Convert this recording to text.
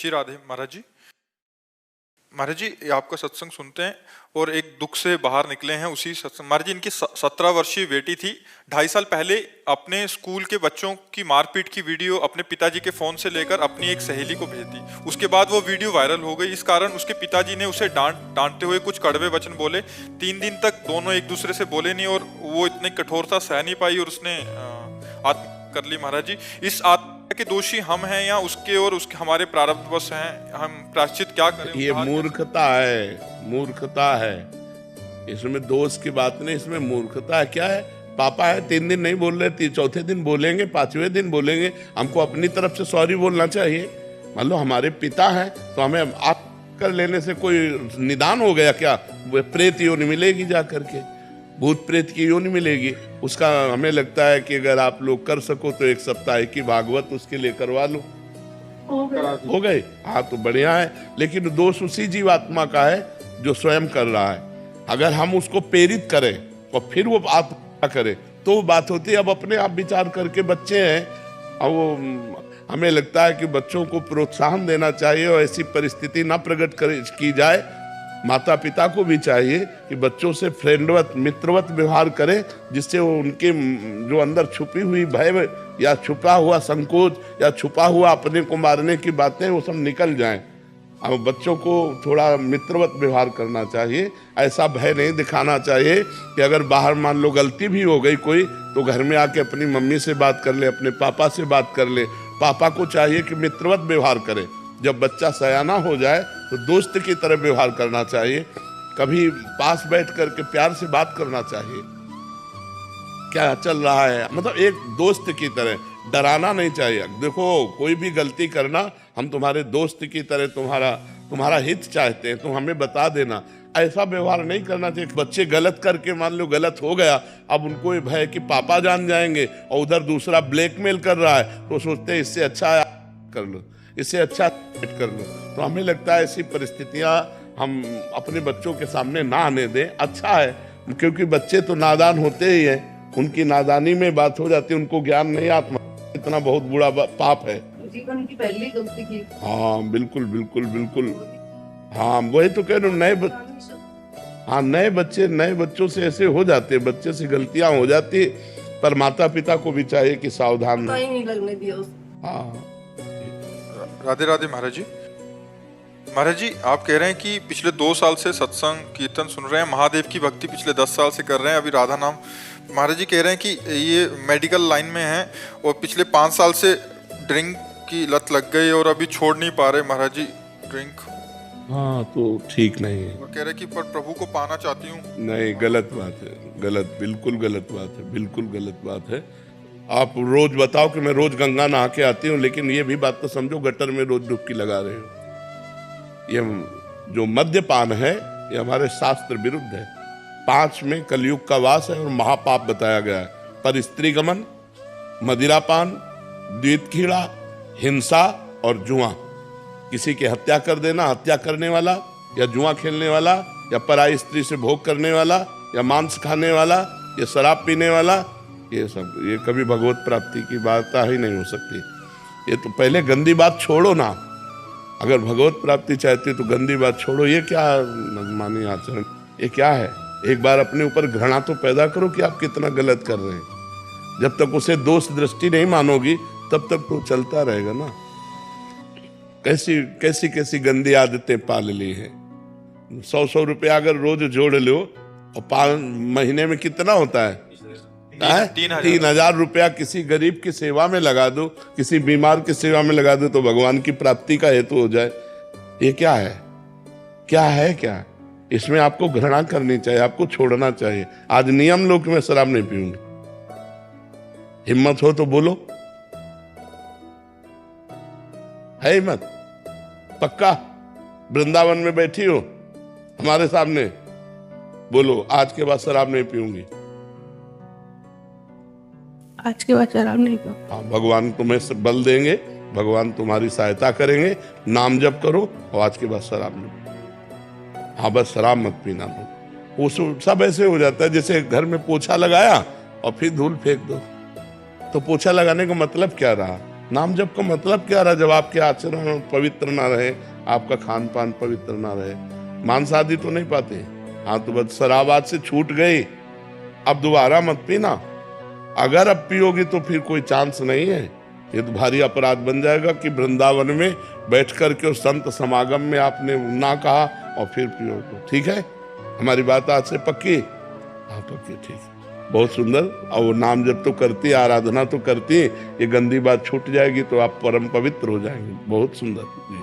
श्री राधे महाराज जी। महाराज जी, ये आपका सत्संग सुनते हैं और एक दुख से बाहर निकले हैं उसी सत्संग। महाराज जी, इनकी 17 वर्षीय बेटी थी। 2.5 साल पहले अपने स्कूल के बच्चों की मारपीट की वीडियो अपने पिताजी के फोन से लेकर अपनी एक सहेली को भेज दी। उसके बाद वो वीडियो वायरल हो गई। इस कारण उसके पिताजी ने उसे डांटते हुए कुछ कड़वे वचन बोले। 3 दिन तक दोनों एक दूसरे से बोले नहीं और वो इतनी कठोरता सह नहीं पाई और उसने आत्महत्या कर ली। महाराज जी, इस आत्महत्या के दोषी हम हैं या उसके और उसके हमारे प्रारब्धवश हैं? हम प्रायश्चित क्या करें? ये मूर्खता है, मूर्खता है। इसमें दोष की बात नहीं, इसमें मूर्खता है। क्या है, पापा है 3 दिन नहीं बोल रहे, चौथे दिन बोलेंगे, 5वें दिन बोलेंगे। हमको अपनी तरफ से सॉरी बोलना चाहिए। मान लो हमारे पिता हैं तो हमें आप कर लेने से कोई निदान हो गया क्या? वो प्रेत योनि मिलेगी जा करके, भूत प्रेत की योनि मिलेगी। उसका हमें लगता है कि अगर आप लोग कर सको तो 1 सप्ताह की भागवत उसके लिए करवा लो, हो गए। हाँ तो बढ़िया है, लेकिन दोष उसी जीवात्मा का है जो स्वयं कर रहा है। अगर हम उसको प्रेरित करें और फिर वो आत्मा करे तो बात होती है। अब अपने आप विचार करके बच्चे हैं, अब वो हमें लगता है कि बच्चों को प्रोत्साहन देना चाहिए और ऐसी परिस्थिति ना प्रकट की जाए। माता पिता को भी चाहिए कि बच्चों से फ्रेंडवत मित्रवत व्यवहार करें, जिससे वो उनके जो अंदर छुपी हुई भय या छुपा हुआ संकोच या छुपा हुआ अपने को मारने की बातें वो सब निकल जाएं। अब बच्चों को थोड़ा मित्रवत व्यवहार करना चाहिए। ऐसा भय नहीं दिखाना चाहिए कि अगर बाहर मान लो गलती भी हो गई कोई, तो घर में आके अपनी मम्मी से बात कर ले, अपने पापा से बात कर ले। पापा को चाहिए कि मित्रवत व्यवहार करे। जब बच्चा सयाना हो जाए तो दोस्त की तरह व्यवहार करना चाहिए। कभी पास बैठ करके प्यार से बात करना चाहिए, क्या चल रहा है, मतलब एक दोस्त की तरह। डराना नहीं चाहिए। देखो, कोई भी गलती करना, हम तुम्हारे दोस्त की तरह तुम्हारा हित चाहते हैं, तुम हमें बता देना। ऐसा व्यवहार नहीं करना चाहिए। बच्चे गलत करके मान लो गलत हो गया, अब उनको ये भय कि पापा जान जाएंगे और उधर दूसरा ब्लैकमेल कर रहा है, तो सोचते हैं इससे अच्छा कर लो, इससे अच्छा कर लो। तो हमें लगता है ऐसी परिस्थितियां हम अपने बच्चों के सामने ना आने दें। अच्छा है, क्योंकि बच्चे तो नादान होते ही हैं, उनकी नादानी में बात हो जाती है, उनको ज्ञान नहीं। आत्मा इतना बहुत बुरा पाप है, जीवन की पहली गलती की। हाँ बिल्कुल बिल्कुल बिल्कुल। हाँ वही तो कह रहा हूँ, नए बच्चों से ऐसे हो जाते, बच्चे से गलतियां हो जाती। पर माता पिता को भी चाहिए कि सावधान नहीं लगने दिया। हाँ। राधे राधे महाराज जी। महाराज जी, आप कह रहे हैं कि पिछले 2 साल से सत्संग कीर्तन सुन रहे हैं, महादेव की भक्ति पिछले 10 साल से कर रहे हैं, अभी राधा नाम। महाराज जी कह रहे हैं कि ये मेडिकल लाइन में हैं और पिछले 5 साल से ड्रिंक की लत लग गई और अभी छोड़ नहीं पा रहे महाराज जी ड्रिंक। हाँ तो ठीक नहीं है। और कह रहे कि पर प्रभु को पाना चाहती हूँ। नहीं, गलत बात है, गलत, बिल्कुल गलत बात है, बिल्कुल गलत बात है। आप रोज बताओ कि मैं रोज गंगा नहा के आती हूँ, लेकिन ये भी बात तो समझो गटर में रोज डुबकी लगा रहे हो। ये जो मद्यपान है ये हमारे शास्त्र विरुद्ध है। 5 में कलयुग का वास है और महापाप बताया गया है। पर स्त्री गमन, मदिरापान, द्वित कीड़ा, हिंसा और जुआ। किसी की हत्या कर देना, हत्या करने वाला या जुआ खेलने वाला या पराई स्त्री से भोग करने वाला या मांस खाने वाला या शराब पीने वाला, ये सब, ये कभी भगवत प्राप्ति की बात ही नहीं हो सकती। ये तो पहले गंदी बात छोड़ो ना। अगर भगवत प्राप्ति चाहती तो गंदी बात छोड़ो। ये क्या मनमानी आचरण, ये क्या है? एक बार अपने ऊपर घृणा तो पैदा करो कि आप कितना गलत कर रहे हैं। जब तक उसे दोष दृष्टि नहीं मानोगी तब तक तो चलता रहेगा ना। कैसी कैसी गंदी आदतें पाल ली हैं। 100 रुपया अगर रोज जोड़ लो और महीने में कितना होता है? 3,000 रुपया किसी गरीब की सेवा में लगा दो, किसी बीमार की सेवा में लगा दो, तो भगवान की प्राप्ति का हेतु हो जाए। ये क्या है? क्या है क्या? इसमें आपको घृणा करनी चाहिए, आपको छोड़ना चाहिए। आज नियम लो कि मैं शराब नहीं पीऊंगी। हिम्मत हो तो बोलो, है हिम्मत? पक्का? वृंदावन में बैठी हो हमारे सामने, बोलो आज के बाद शराब नहीं पीऊंगी। आज के बाद शराब नहीं पीऊंगी। हाँ, भगवान तुम्हें बल देंगे, भगवान तुम्हारी सहायता करेंगे। नाम जप करो और आज के बाद शराब नहीं। हाँ बस शराब मत पीना। वो सब ऐसे हो जाता है जैसे घर में पोछा लगाया और फिर धूल फेंक दो। तो पोछा लगाने का मतलब क्या रहा? नाम जप का मतलब क्या रहा जब आपके आचरण पवित्र ना रहे, आपका खान पान पवित्र ना रहे? मांस आदि तो नहीं पाते। हाँ तो बस शराब आज से छूट गई, अब दोबारा मत पीना। अगर अब पियोगी तो फिर कोई चांस नहीं है। ये तो भारी अपराध बन जाएगा कि वृंदावन में बैठ करके उस संत समागम में आपने ना कहा और फिर पियो। तो ठीक है, हमारी बात आज से पक्की? हाँ पक्की, ठीक है, बहुत सुंदर। और वो नाम जब तो करती, आराधना तो करती, ये गंदी बात छूट जाएगी तो आप परम पवित्र हो जाएंगे। बहुत सुंदर।